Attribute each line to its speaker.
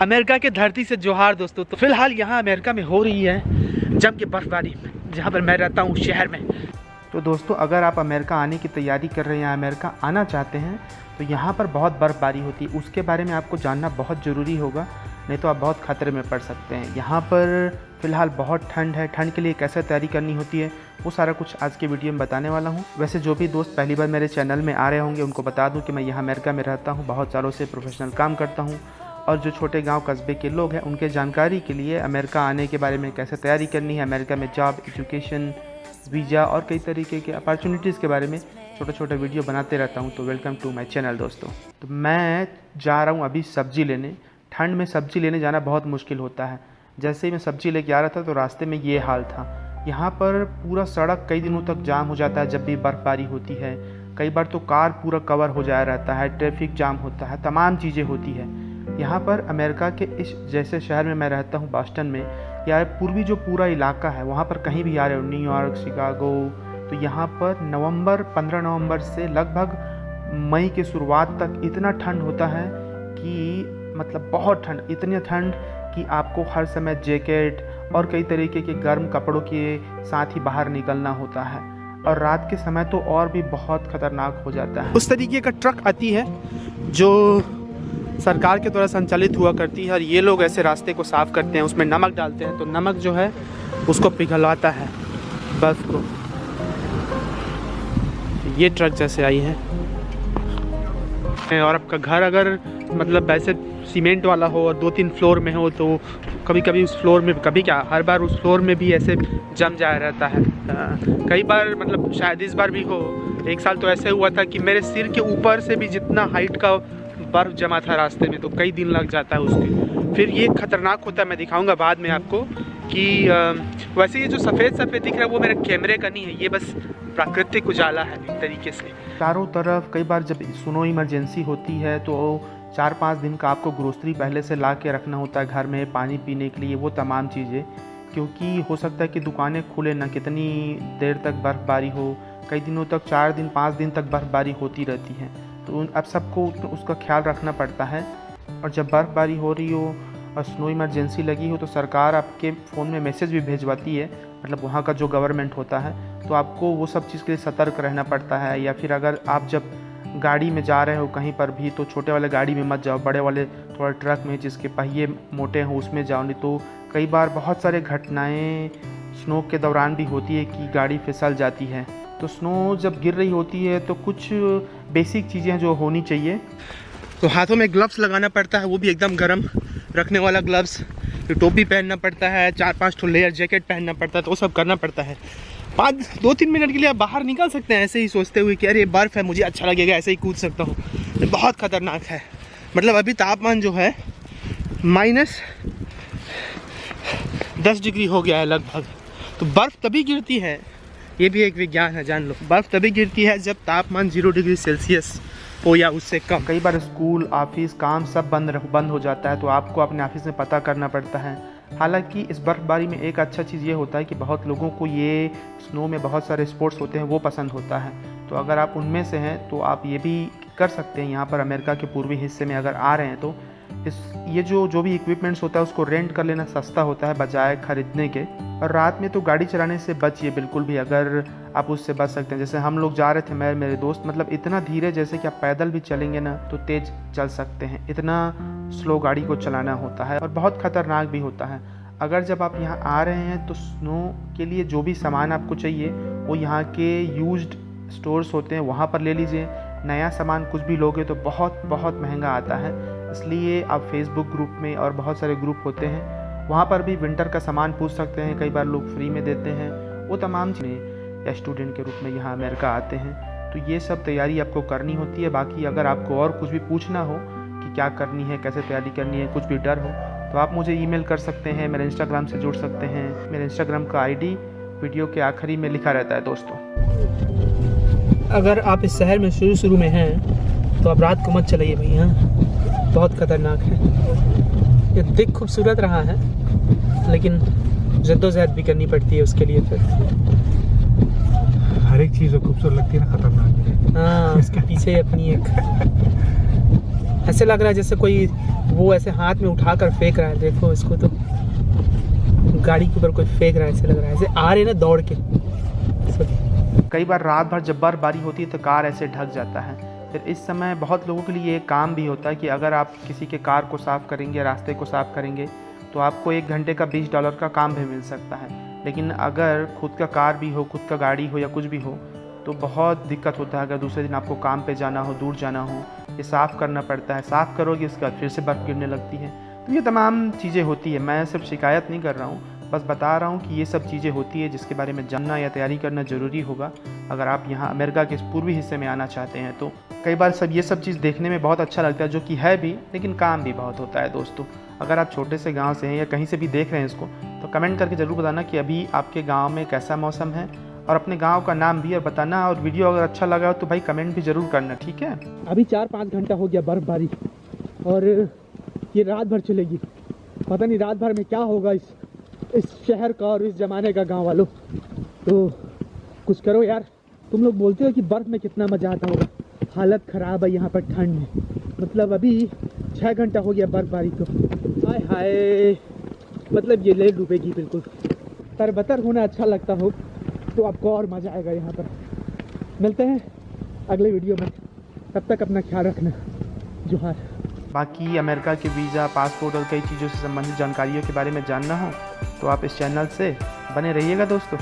Speaker 1: America के धरती से जोहार दोस्तों। तो फिलहाल यहाँ अमेरिका में हो रही है जम के बर्फबारी, जहाँ पर मैं रहता हूँ शहर में। तो दोस्तों अगर आप अमेरिका आने की तैयारी कर रहे हैं या अमेरिका आना चाहते हैं तो यहाँ पर बहुत बर्फ़बारी होती है, उसके बारे में आपको जानना बहुत ज़रूरी होगा, नहीं तो आप बहुत ख़तरे में पड़ सकते हैं। यहाँ पर फ़िलहाल बहुत ठंड है, ठंड के लिए कैसे तैयारी करनी होती है वो सारा कुछ आज के वीडियो में बताने वाला हूँ। वैसे जो भी दोस्त पहली बार मेरे चैनल में आ रहे होंगे उनको बता दूँ कि मैं यहाँ अमेरिका में रहता हूँ, बहुत सालों से प्रोफेशनल काम करता हूँ, और जो छोटे गांव कस्बे के लोग हैं उनके जानकारी के लिए अमेरिका आने के बारे में कैसे तैयारी करनी है, अमेरिका में जॉब, एजुकेशन, वीज़ा और कई तरीके के अपॉर्चुनिटीज़ के बारे में छोटे छोटे वीडियो बनाते रहता हूं। तो वेलकम टू माय चैनल दोस्तों। तो मैं जा रहा हूं अभी सब्ज़ी लेने। ठंड में सब्ज़ी लेने जाना बहुत मुश्किल होता है। जैसे ही मैं सब्ज़ी लेके आ रहा था तो रास्ते में ये हाल था। यहाँ पर पूरा सड़क कई दिनों तक जाम हो जाता है जब भी बर्फ़बारी होती है। कई बार तो कार पूरा कवर हो जाया रहता है, ट्रैफिक जाम होता है, तमाम चीज़ें होती है। यहाँ पर अमेरिका के इस जैसे शहर में मैं रहता हूँ बॉस्टन में, या पूर्वी जो पूरा इलाका है वहाँ पर कहीं भी आ रहे हो, न्यूयॉर्क, शिकागो, तो यहाँ पर 15 नवंबर से लगभग मई के शुरुआत तक इतना ठंड होता है कि मतलब बहुत ठंड, इतनी ठंड कि आपको हर समय जैकेट और कई तरीके के गर्म कपड़ों के साथ ही बाहर निकलना होता है, और रात के समय तो और भी बहुत ख़तरनाक हो जाता है। उस तरीके का ट्रक आती है जो सरकार के द्वारा संचालित हुआ करती है, और ये लोग ऐसे रास्ते को साफ़ करते हैं, उसमें नमक डालते हैं तो नमक जो है उसको पिघलवाता है बर्फ़ को। ये ट्रक जैसे आई है। और आपका घर अगर मतलब ऐसे सीमेंट वाला हो और 2-3 फ्लोर में हो तो कभी कभी उस फ्लोर में, कभी क्या हर बार उस फ्लोर में भी ऐसे जम जाया रहता है। कई बार मतलब शायद इस बार भी हो। एक साल तो ऐसे हुआ था कि मेरे सिर के ऊपर से भी जितना हाइट का बर्फ़ जमा था रास्ते में, तो कई दिन लग जाता है उसके। फिर ये खतरनाक होता है, मैं दिखाऊंगा बाद में आपको कि वैसे ये जो सफ़ेद सफ़ेद दिख रहा है वो मेरे कैमरे का नहीं है, ये बस प्राकृतिक उजाला है एक तरीके से। चारों तरफ कई बार जब स्नो इमरजेंसी होती है तो 4-5 दिन का आपको ग्रोसरी पहले से ला के रखना होता है घर में, पानी पीने के लिए, वो तमाम चीज़ें, क्योंकि हो सकता है कि दुकानें खुले ना, कितनी देर तक बर्फ़बारी हो, कई दिनों तक 4 दिन 5 दिन तक बर्फ़बारी होती रहती है। तो अब सबको उसका ख्याल रखना पड़ता है। और जब बर्फ़बारी हो रही हो और स्नो इमरजेंसी लगी हो तो सरकार आपके फ़ोन में मैसेज भी भेजवाती है, मतलब वहाँ का जो गवर्नमेंट होता है, तो आपको वो सब चीज़ के लिए सतर्क रहना पड़ता है। या फिर अगर आप जब गाड़ी में जा रहे हो कहीं पर भी तो छोटे वाले गाड़ी में मत जाओ, बड़े वाले थोड़ा ट्रक में जिसके पहिए मोटे हों उसमें जाओ, नहीं तो कई बार बहुत सारे घटनाएँ स्नो के दौरान भी होती है कि गाड़ी फिसल जाती है। तो स्नो जब गिर रही होती है तो कुछ बेसिक चीज़ें जो होनी चाहिए, तो हाथों में ग्लव्स लगाना पड़ता है, वो भी एकदम गर्म रखने वाला ग्लव्स, फिर टोपी पहनना पड़ता है, 4-5 ठो लेयर जैकेट पहनना पड़ता है, तो वो सब करना पड़ता है। 2-3 मिनट के लिए आप बाहर निकल सकते हैं ऐसे ही सोचते हुए कि अरे बर्फ़ है, मुझे अच्छा लगेगा, ऐसे ही कूद सकता हूँ। बहुत ख़तरनाक है। मतलब अभी तापमान जो है -10 डिग्री हो गया है लगभग। तो बर्फ़ तभी गिरती है, ये भी एक विज्ञान है, जान लो। बर्फ़ तभी गिरती है जब तापमान 0 डिग्री सेल्सियस हो या उससे कम। कई बार स्कूल, ऑफिस, काम सब बंद हो जाता है, तो आपको अपने ऑफिस में पता करना पड़ता है। हालांकि इस बर्फ़बारी में एक अच्छा चीज़ ये होता है कि बहुत लोगों को ये स्नो में बहुत सारे स्पोर्ट्स होते हैं वो पसंद होता है, तो अगर आप उनमें से हैं तो आप ये भी कर सकते हैं। यहाँ पर अमेरिका के पूर्वी हिस्से में अगर आ रहे हैं तो ये जो भी इक्विपमेंट्स होता है उसको रेंट कर लेना सस्ता होता है बजाय ख़रीदने के। और रात में तो गाड़ी चलाने से बचिए बिल्कुल भी, अगर आप उससे बच सकते हैं। जैसे हम लोग जा रहे थे, मैं मेरे दोस्त, मतलब इतना धीरे जैसे कि आप पैदल भी चलेंगे ना तो तेज़ चल सकते हैं, इतना स्लो गाड़ी को चलाना होता है और बहुत ख़तरनाक भी होता है। अगर जब आप यहाँ आ रहे हैं तो स्नो के लिए जो भी सामान आपको चाहिए वो यहाँ के यूज्ड स्टोर्स होते हैं वहाँ पर ले लीजिए। नया सामान कुछ भी लोगे तो बहुत महंगा आता है, इसलिए आप फेसबुक ग्रुप में और बहुत सारे ग्रुप होते हैं वहाँ पर भी विंटर का सामान पूछ सकते हैं, कई बार लोग फ्री में देते हैं। वो तमाम चीज़ें या स्टूडेंट के रूप में यहाँ अमेरिका आते हैं, तो ये सब तैयारी आपको करनी होती है। बाकी अगर आपको और कुछ भी पूछना हो कि क्या करनी है, कैसे तैयारी करनी है, कुछ भी डर हो तो आप मुझे ईमेल कर सकते हैं, मेरे इंस्टाग्राम से जुड़ सकते हैं। मेरे इंस्टाग्राम का आईडी वीडियो के आखिरी में लिखा रहता है दोस्तों। अगर आप इस शहर में शुरू में हैं तो आप रात को मत चलाइए भैया, बहुत ख़तरनाक है। ये दिख खूबसूरत रहा है लेकिन जद्दोजहद भी करनी पड़ती है उसके लिए। फिर
Speaker 2: हर एक चीज़ जो खूबसूरत लगती है ना खतरनाक है।
Speaker 1: हाँ, इसके पीछे अपनी एक ऐसे लग रहा है जैसे कोई वो ऐसे हाथ में उठाकर फेंक रहा है, देखो इसको तो गाड़ी के ऊपर कोई फेंक रहा है, ऐसे लग रहा है ऐसे आ रहे ना दौड़ के। कई बार रात भर जब बर्फबारी होती है तो कार ऐसे ढक जाता है। फिर इस समय बहुत लोगों के लिए एक काम भी होता है कि अगर आप किसी के कार को साफ़ करेंगे, रास्ते को साफ़ करेंगे, तो आपको 1 घंटे का $20 का काम भी मिल सकता है। लेकिन अगर खुद का कार भी हो, खुद का गाड़ी हो या कुछ भी हो, तो बहुत दिक्कत होता है। अगर दूसरे दिन आपको काम पे जाना हो, दूर जाना हो, ये साफ़ करना पड़ता है। साफ़ करोगे उसके बाद फिर से बर्फ़ गिरने लगती है। तो ये तमाम चीज़ें होती है। मैं सिर्फ शिकायत नहीं कर रहा हूँ, बस बता रहा हूँ कि ये सब चीज़ें होती है जिसके बारे में जानना या तैयारी करना ज़रूरी होगा अगर आप यहाँ अमेरिका के पूर्वी हिस्से में आना चाहते हैं। तो कई बार ये सब चीज़ देखने में बहुत अच्छा लगता है, जो कि है भी, लेकिन काम भी बहुत होता है दोस्तों। अगर आप छोटे से गांव से हैं या कहीं से भी देख रहे हैं इसको, तो कमेंट करके ज़रूर बताना कि अभी आपके गांव में कैसा मौसम है, और अपने गांव का नाम भी बताना। और वीडियो अगर अच्छा लगा हो तो भाई कमेंट भी ज़रूर करना, ठीक है। अभी 4-5 घंटा हो गया बर्फ़बारी, और ये रात भर चलेगी। पता नहीं रात भर में क्या होगा इस शहर का और इस ज़माने का, गांव वालों। तो कुछ करो यार। तुम लोग बोलते हो कि बर्फ़ में कितना मज़ा आता होगा, हालत ख़राब है यहाँ पर ठंड में। मतलब अभी 6 घंटा हो गया बर्फ़बारी को। हाय हाय, मतलब ये ले डूबेगी बिल्कुल। तरबतर होना अच्छा लगता हो तो आपको और मज़ा आएगा यहाँ पर। मिलते हैं अगले वीडियो में, तब तक अपना ख्याल रखना। जोहार। बाकी अमेरिका के वीज़ा, पासपोर्ट और कई चीज़ों से संबंधित जानकारियों के बारे में जानना हो तो आप इस चैनल से बने रहिएगा दोस्तों।